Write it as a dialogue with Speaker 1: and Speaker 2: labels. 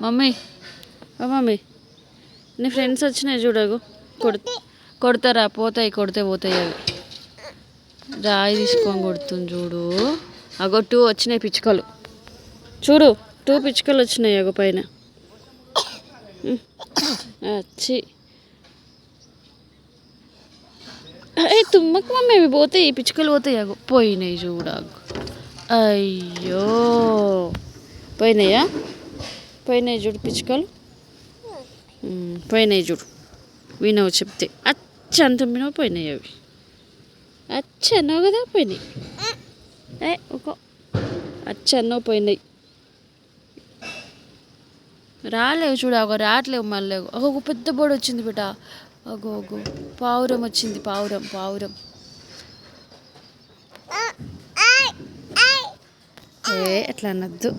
Speaker 1: mummy ఓ mummy నీ friends వచ్చినాయి చూడగు కొడతారా పోతాయి కొడితే పోతాయి అవి రాయి తీసుకొని కొడుతుంది చూడు అగో 2 వచ్చినాయి పిచ్చుకలు చూడు 2 పిచ్చుకలు వచ్చినాయి అగో పైన వచ్చి తుమ్మకు మమ్మీ అవి పోతాయి పిచ్చుకలు పోతాయి అగో పోయినాయి చూడగు అయ్యో పోయినాయా పోయినాయి చూడు పిచ్చుకలు పోయినాయి చూడు వినవు చెప్తే అచ్చ అంత వినవు పోయినాయి అవి అచ్చ అన్నావు కదా పోయినాయి ఒక అచ్చ అన్నావు పోయినాయి రాలేవు చూడు అగో రావట్లేవు మళ్ళీ ఒక పెద్ద బోర్డు వచ్చింది బిడ్డ అగో అగో పావురం వచ్చింది పావురం అట్లా అనద్దు